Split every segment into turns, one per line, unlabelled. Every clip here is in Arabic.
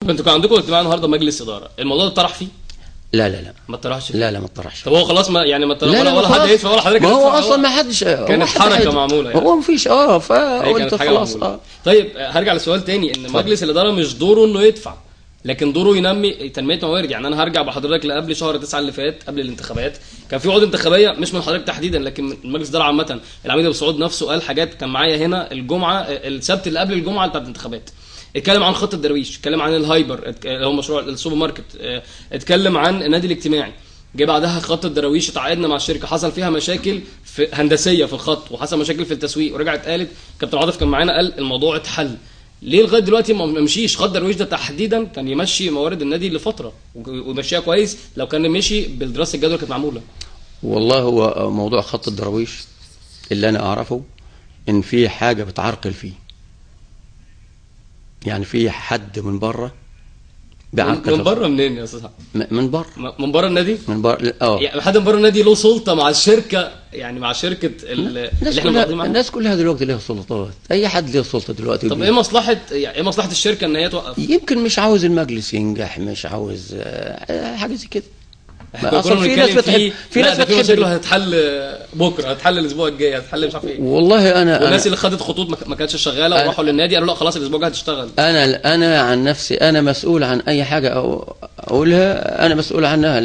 انتوا كان عندكم اجتماع النهارده مجلس اداره، الموضوع ده اتطرح فيه؟
لا لا لا
ما اتطرحش فيه؟
لا لا ما اتطرحش.
طب هو خلاص ما يعني ما
لا لا
ولا حد
خلاص.
يدفع ولا حضرتك
ما هو
هتدفع،
اصلا ما حدش،
كانت حركه معموله يعني.
هو ما فيش
هي
فقلت
كانت حاجه
خلاص
معموله. طيب هرجع لسؤال تاني، ان مجلس الاداره مش دوره انه يدفع، لكن دوره ينمي تنميه موارد. يعني انا هرجع بحضرتك لقبل شهر 9 اللي فات قبل الانتخابات، كان في وعود انتخابيه مش من حضرتك تحديدا لكن من مجلس الاداره عامه. العميد ابو سعود نفسه قال حاجات، كان معايا هنا الجمعه السبت اللي قبل الجمعه بتاعت الانتخابات، اتكلم عن خط الدرويش، اتكلم عن الهايبر اللي هو مشروع السوبر ماركت، اتكلم عن النادي الاجتماعي. جه بعدها خط الدراويش، اتعاقدنا مع الشركه، حصل فيها مشاكل في هندسيه في الخط، وحصل مشاكل في التسويق، ورجعت قالت كابتن عاطف كان معانا قال الموضوع اتحل. ليه لغايه دلوقتي ما مشيش خط درويش ده تحديدا؟ كان يمشي موارد النادي لفتره ويمشيها كويس لو كان مشي بالدراسه الجدوى كانت معموله.
والله هو موضوع خط الدراويش اللي انا اعرفه ان في حاجه بتعرقل فيه، يعني في حد من بره بيعرقل.
من بره منين يا استاذ؟
من بره،
من بره النادي،
من بره.
يعني حد من بره النادي له سلطه مع الشركه، يعني مع شركه اللي احنا موجودين معاها.
الناس كلها دلوقتي ليها سلطات، اي حد له سلطه دلوقتي.
طب ايه مصلحه، يعني ايه مصلحه الشركه ان هي توقف؟
يمكن مش عاوز المجلس ينجح، مش عاوز حاجه زي كده.
اصلا في ناس في مشاكل هتتحل بكره، هتتحل الاسبوع الجاي، هتتحل مش عارف ايه.
والله
والناس اللي خدت خطوط ما كانتش شغاله وراحوا للنادي قالوا لا خلاص الاسبوع الجاي هتشتغل.
انا عن نفسي انا مسؤول عن اي حاجه اقولها، انا مسؤول عنها،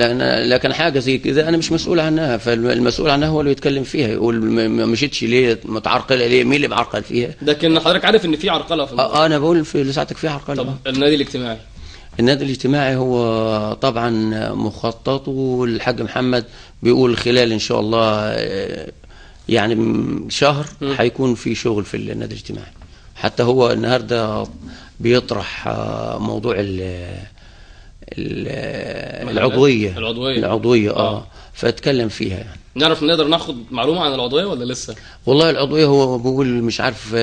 لكن حاجه زي كده انا مش مسؤول عنها، فالمسؤول عنها هو اللي يتكلم فيها، يقول ما مشيتش ليه، متعرقله ليه، مين اللي معرقل فيها.
لكن حضرتك عارف ان في عرقله في الموضوع.
انا بقول في لساعتك في عرقله.
طب النادي الاجتماعي،
النادي الاجتماعي هو طبعا مخططه الحاج محمد بيقول خلال ان شاء الله يعني شهر هيكون في شغل في النادي الاجتماعي. حتى هو النهارده بيطرح موضوع العضوية فاتكلم فيها. يعني
نعرف نقدر ناخد معلومة عن العضوية ولا لسه؟
والله العضوية هو بيقول مش عارف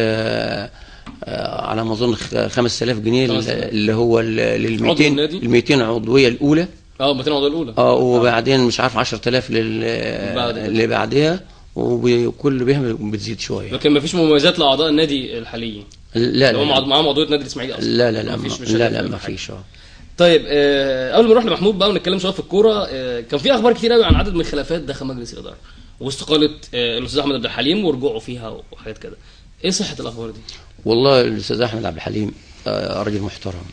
على ما اظن 5000 جنيه اللي هو ال 200 عضوية الأولى.
200 عضوية الأولى.
وبعدين مش عارف 10000 اللي بعدها، وكل بهم بتزيد شوية.
لكن ما فيش مميزات لأعضاء النادي الحاليين؟
لا
لا، هم معاهم عضوية نادي الإسماعيلي أصلا؟
لا ما فيش.
طيب قبل ما نروح لمحمود بقى ونتكلم شويه في الكوره، كان في اخبار كتير قوي عن عدد من الخلافات داخل مجلس الاداره واستقاله الاستاذ احمد عبد الحليم ورجوعه فيها وحاجات كده. ايه صحه الاخبار دي؟
والله الاستاذ احمد عبد الحليم راجل محترم،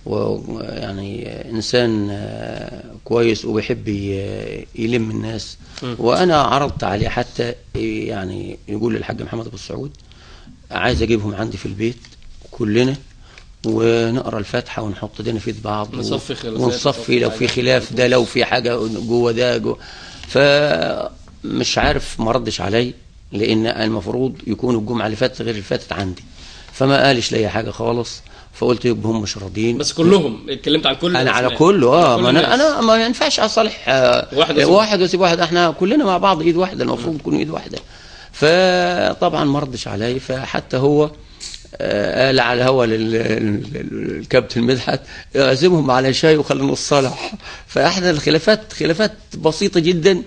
ويعني انسان كويس وبيحب يلم الناس. وانا عرضت عليه حتى يعني يقول للحاج محمد ابو السعود عايز اجيبهم عندي في البيت كلنا ونقرا الفاتحه ونحط ايدينا في بعض ونصفي لو في خلاف، ده لو في حاجه جوه ده جوه. فمش عارف، ما ردش علي، لان المفروض يكون الجمعه اللي فاتت غير اللي فاتت عندي، فما قالش لي حاجه خالص. فقلت يبقى هم مش راضيين.
بس كلهم اتكلمت عن كل
انا على كله. ما انا ما ينفعش اصالح واحد واسيب واحد، احنا كلنا مع بعض ايد واحده، المفروض نكون ايد واحده. فطبعا ما ردش علي، فحتى هو قال على الهوا للكابتن مدحت اعزمهم على شاي وخلينا نصالح. فاحدى الخلافات خلافات بسيطه جدا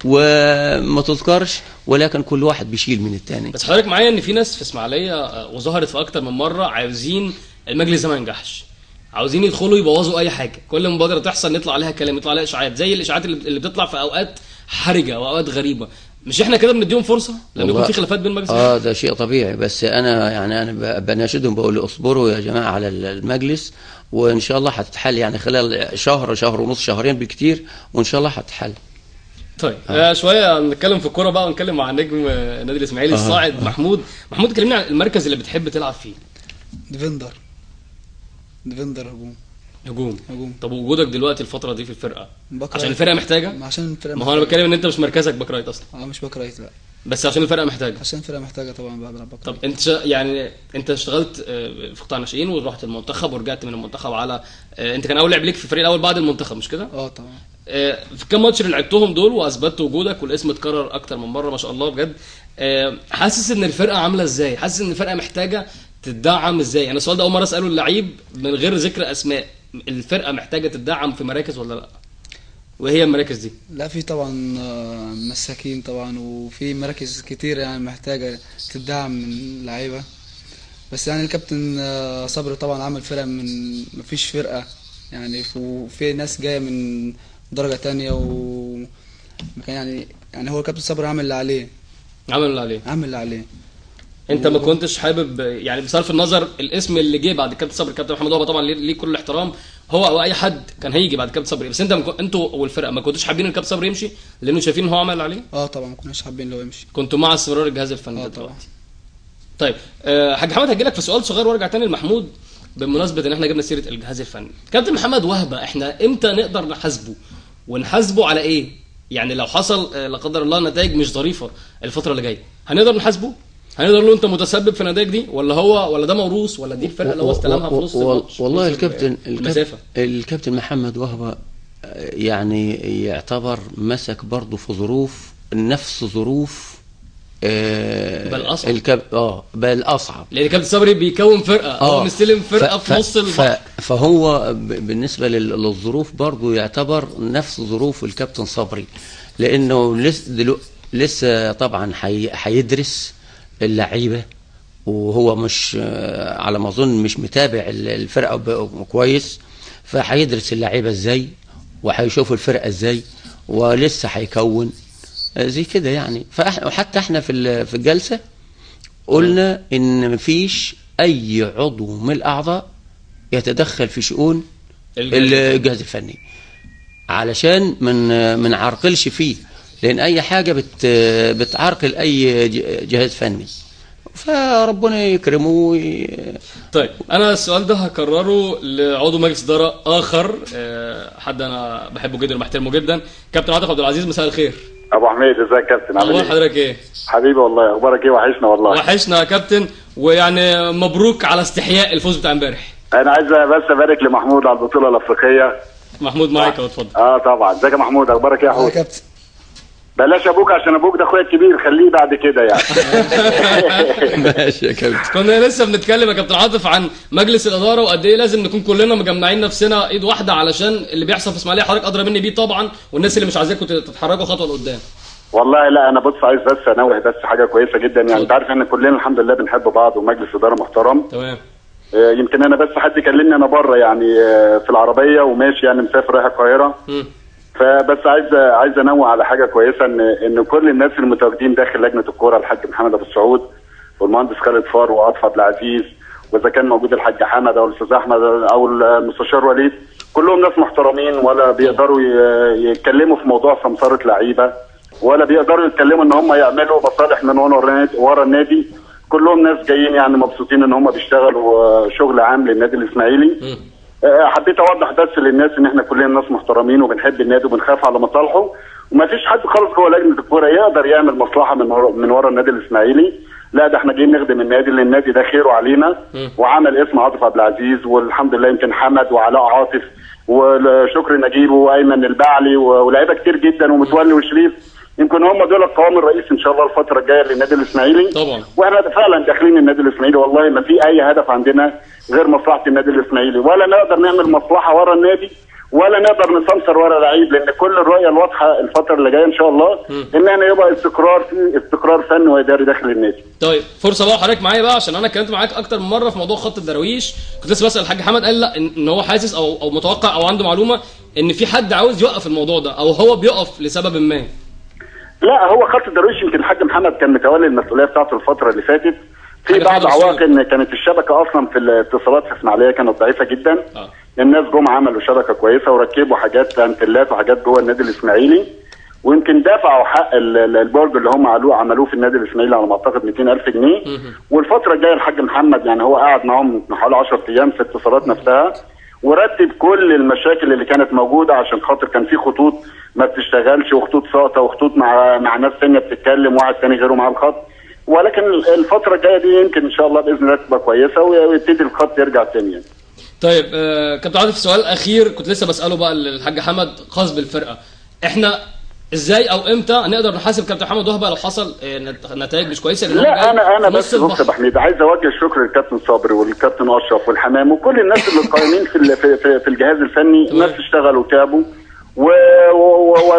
وما تذكرش، ولكن كل واحد بيشيل من الثاني.
بس حضرتك معايا ان في ناس في اسماعيليه وظهرت في اكتر من مره عاوزين المجلس ده ما ينجحش، عاوزين يدخلوا يبوظوا اي حاجه، كل مبادره تحصل نطلع عليها كلام، يطلع عليها اشاعات، زي الاشاعات اللي بتطلع في اوقات حرجه واوقات غريبه. مش احنا كده بنديهم فرصه لما يكون في خلافات بين المجلس؟
ده شيء طبيعي، بس انا بناشدهم، بقول اصبروا يا جماعه على المجلس، وان شاء الله هتتحل، يعني خلال شهر ونص، شهرين بالكثير، وان شاء الله هتتحل.
طيب شويه نتكلم في الكوره بقى، ونتكلم مع نجم النادي الاسماعيلي الصاعد محمود. كلمني عن المركز اللي بتحب تلعب فيه.
ديفندر هجوم.
طب وجودك دلوقتي الفتره دي في الفرقه عشان الفرقه محتاجه؟ ما هو انا بتكلم ان انت مش مركزك باك رايت اصلا.
مش باك رايت، لا،
بس عشان الفرقه محتاجه.
طبعا بلعب باك رايت.
طب انت اشتغلت في قطاع ناشئين ورحت المنتخب ورجعت من المنتخب على انت كان اول لعب ليك في الفريق الاول بعد المنتخب، مش كده؟
طبعا.
في كام ماتش اللي لعبتهم دول واثبتت وجودك والاسم اتكرر اكتر من مره ما شاء الله بجد، حاسس ان الفرقه عامله ازاي؟ حاسس ان الفرقه محتاجه تدعم ازاي؟ انا السؤال ده اول مره اساله اللعيب من غير ذكر اسماء. الفرقه محتاجه تدعم في مراكز ولا لا؟ وهي المراكز دي؟
لا، في طبعا مساكين طبعا، وفي مراكز كتير يعني محتاجه تدعم من اللعيبه. بس يعني الكابتن صبري طبعا عمل فرقة من مفيش فرقة يعني، وفي ناس جاية من درجة تانية ومكان يعني هو الكابتن صبري عمل اللي عليه. عمل اللي عليه.
انت ما كنتش حابب يعني بصرف النظر الاسم اللي جه بعد كابتن صبري، كابتن محمد وهبه طبعا ليه كل الاحترام، هو او اي حد كان هيجي بعد كابتن صبري، بس انتوا والفرقه ما كنتوش حابين ان كابتن صبري يمشي لانه شايفين ان هو عمل اللي عليه؟
طبعا ما كناش حابين لو يمشي.
كنتوا مع استمرار الجهاز الفني
طبعا.
دلوقتي. طيب حاج محمد هجي لك في سؤال صغير وارجع تاني لمحمود بمناسبه ان احنا جبنا سيره الجهاز الفني. كابتن محمد وهبه احنا امتى نقدر نحاسبه؟ ونحاسبه على ايه؟ يعني لو حصل لا قدر الله نتائج مش ظريفه الفتره اللي جايه هنقدر نحاسبه؟ هنقدر نقول انت متسبب في النتائج دي، ولا ده موروث، ولا دي الفرقه اللي هو استلمها في نص الماتش؟
والله الكابتن محمد وهبه يعني يعتبر مسك برضه في ظروف نفس ظروف
بل اصعب.
بل اصعب،
لان كابتن صبري بيكون فرقه هو مستلم فرقه في نص البحر.
فهو بالنسبه للظروف برضه يعتبر نفس ظروف الكابتن صبري، لانه لسه طبعا هيدرس اللعيبه، وهو مش على ما اظن مش متابع الفرقه كويس، فهيدرس اللعيبه ازاي وهيشوف الفرقه ازاي ولسه هيكون زي كده يعني. وحتى احنا في الجلسه قلنا ان مفيش اي عضو من الاعضاء يتدخل في شؤون الجهاز الفني علشان من عرقلش فيه، لان اي حاجه بتعرقل اي جهاز فني، فربنا يكرمه.
طيب انا السؤال ده هكرره لعضو مجلس اداره اخر، حد انا بحبه جدا وبحترمه جدا، كابتن عاطف عبد العزيز. مساء الخير.
ابو حميد، ازيك يا كابتن؟ عامل ايه؟
حضرتك ايه؟
حبيبي والله، اخبارك ايه؟ وحشنا والله.
وحشنا يا كابتن، ويعني مبروك على استحياء الفوز بتاع امبارح.
انا عايز بس ابارك لمحمود على البطوله الافريقيه.
محمود معاك اهو، اتفضل.
طبعا. ازيك يا محمود؟ اخبارك ايه يا حود؟
يا كابتن
بلاش ابوك عشان ابوك ده اخويا الكبير، خليه بعد كده يعني.
ماشي يا كابتن.
كنا لسه بنتكلم يا كابتن عاطف عن مجلس الاداره وقد ايه لازم نكون كلنا مجمعين نفسنا ايد واحده علشان اللي بيحصل في اسماعيليه حضرتك ادرى مني بيه طبعا، والناس اللي مش عايزاكم تتحركوا خطوه لقدام.
والله لا، انا بص عايز بس انوه بس حاجه كويسه جدا يعني. انت عارف ان كلنا الحمد لله بنحب بعض ومجلس اداره محترم.
تمام.
يمكن انا بس حد كلمني انا بره يعني في العربيه وماشي يعني مسافر رايح القاهره. فبس عايز انوه على حاجه كويسه، ان كل الناس المتواجدين داخل لجنه الكوره، الحاج محمد ابو السعود والمهندس خالد فار وعاطف عبد العزيز، واذا كان موجود الحاج حمد او الاستاذ احمد او المستشار وليد، كلهم ناس محترمين ولا بيقدروا يتكلموا في موضوع سمسره لعيبه، ولا بيقدروا يتكلموا ان هم يعملوا مصالح من ورا النادي. كلهم ناس جايين يعني مبسوطين ان هم بيشتغلوا شغل عام للنادي الاسماعيلي. حبيت اوضح بس للناس ان احنا كلنا ناس محترمين وبنحب النادي وبنخاف على مصالحه، وما فيش حد خالص جوه لجنه الكوره يقدر يعمل مصلحه من ورا النادي الاسماعيلي. لا، ده احنا جايين نخدم النادي، لان النادي ده خيره علينا. وعمل اسم عاطف عبد العزيز، والحمد لله يمكن حمد وعلاء عاطف وشكري نجيب وايمن البعلي ولاعيبه كتير جدا ومتولي وشريف، يمكن هم دول القوام الرئيسي ان شاء الله الفتره الجايه للنادي الاسماعيلي
طبعا.
واحنا فعلا داخلين النادي الاسماعيلي، والله ما في اي هدف عندنا غير مصلحه النادي الاسماعيلي، ولا نقدر نعمل مصلحه ورا النادي ولا نقدر نسمسر ورا لعيب، لان كل الرؤيه الواضحه الفتره اللي جايه ان شاء الله ان احنا يبقى استقرار فني واداري داخل النادي.
طيب فرصه بقى حضرتك معايا بقى، عشان انا اتكلمت معاك اكتر من مره في موضوع خط الدراويش، كنت لسه بسال الحاج حمد قال لا ان هو حاسس او متوقع او عنده معلومه ان في حد عاوز يوقف الموضوع ده او هو بيقف لسبب ما.
لا، هو خط الدراويش يمكن الحاج محمد كان متولي المسؤوليه بتاعته الفتره اللي فاتت، في بعض عوائق ان كانت الشبكه اصلا في الاتصالات في اسماعيليه كانت ضعيفه جدا. الناس جم عملوا شبكه كويسه وركبوا حاجات انتلات وحاجات جوه النادي الاسماعيلي، ويمكن دفعوا حق البرج اللي هم عملوه في النادي الاسماعيلي على ما اعتقد 200,000 جنيه. والفتره الجايه الحاج محمد يعني هو قاعد معاهم حوالي 10 ايام في الاتصالات نفسها، ورتب كل المشاكل اللي كانت موجوده، عشان خاطر كان في خطوط ما بتشتغلش وخطوط ساقطه وخطوط مع ناس ثانيه بتتكلم واحد ثاني غيره مع الخط. ولكن الفتره الجايه دي يمكن ان شاء الله باذن الله تبقى كويسه ويبتدي الخط يرجع ثاني يعني.
طيب كابتن عاطف، سؤال اخير كنت لسه بساله بقى للحاج حمد خاص بالفرقه، احنا ازاي او امتى نقدر نحاسب كابتن محمد وهبه لو حصل نتائج مش كويسه؟
لا انا بس بص يا ابو حميد، عايز اوجه الشكر للكابتن صابر والكابتن اشرف والحمام وكل الناس اللي قائمين في الجهاز الفني، ناس اشتغلوا وتعبوا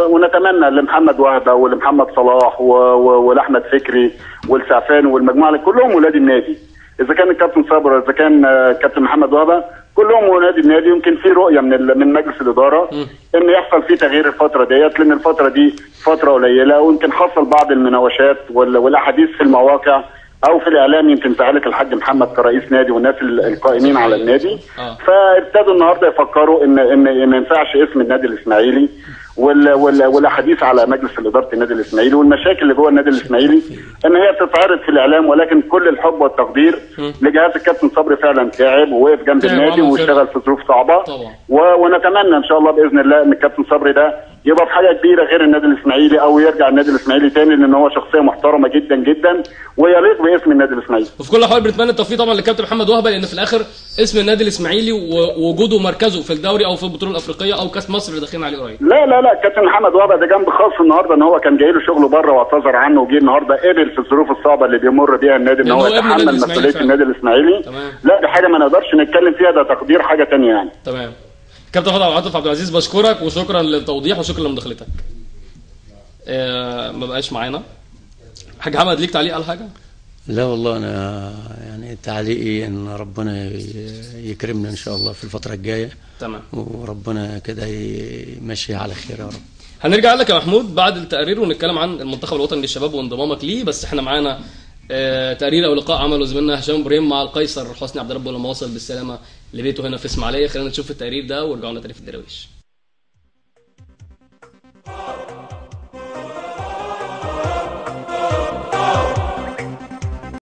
ونتمنى لمحمد وهبه ولمحمد صلاح ولاحمد فكري والسعفان والمجموعه كلهم ولاد النادي. اذا كان الكابتن صابر، اذا كان كابتن محمد وهبه، كلهم ونادي النادي يمكن في رؤيه من مجلس الاداره ان يحصل فيه تغيير الفتره ديت، لان الفتره دي فتره قليله، ويمكن حصل بعض المناوشات والاحاديث في المواقع او في الاعلام، يمكن سالك الحاج محمد كرئيس نادي والناس القائمين على النادي، فابتدوا النهارده يفكروا ان ما ينفعش اسم النادي الاسماعيلي والاحاديث على مجلس اداره النادي الاسماعيلي والمشاكل اللي جوه النادي الاسماعيلي ان هي تتعرض في الاعلام، ولكن كل الحب والتقدير لجهاز الكابتن صبري، فعلا تعب ووقف جنب النادي واشتغل في ظروف صعبه، ونتمنى ان شاء الله باذن الله ان الكابتن صبري ده يبقى في حاجه كبيره غير النادي الاسماعيلي، او يرجع النادي الاسماعيلي تاني، لان هو شخصيه محترمه جدا جدا ويليق باسم النادي الاسماعيلي.
وفي كل الاحوال بنتمنى التوفيق طبعا للكابتن محمد وهبه، لان في الاخر اسم النادي الاسماعيلي ووجوده ومركزه في الدوري او في البطوله الافريقيه او كاس مصر اللي داخلين عليه قريب.
لا كابتن محمد وهبه ده جنب خاص النهارده، ان هو كان جاي له شغله بره واعتذر عنه، وجي النهارده قبل في الظروف الصعبه اللي بيمر بيها النادي ان هو يتحمل مسؤوليه النادي الاسماعيلي. لا دي حاجه ما نقدرش نتكلم فيها، ده تقدير حاجه ثانيه يعني.
تمام. كابتن فضل عاطف عبد العزيز، بشكرك وشكرا للتوضيح وشكرا لمداخلتك. ما بقاش معانا حاج محمد، ليك تعليق على حاجه؟
لا والله انا يعني تعليقي ان ربنا يكرمنا ان شاء الله في الفتره الجايه.
تمام.
وربنا كده يمشيها على خير يا رب.
هنرجع لك يا محمود بعد التقرير ونتكلم عن المنتخب الوطني للشباب وانضمامك ليه، بس احنا معانا تقرير او لقاء عمله زميلنا هشام ابراهيم مع القيصر حسني عبد ربه لما وصل بالسلامه لبيته هنا في اسماعيليه. خلينا نشوف التقرير ده ورجعوا لنا تاني في الدراويش.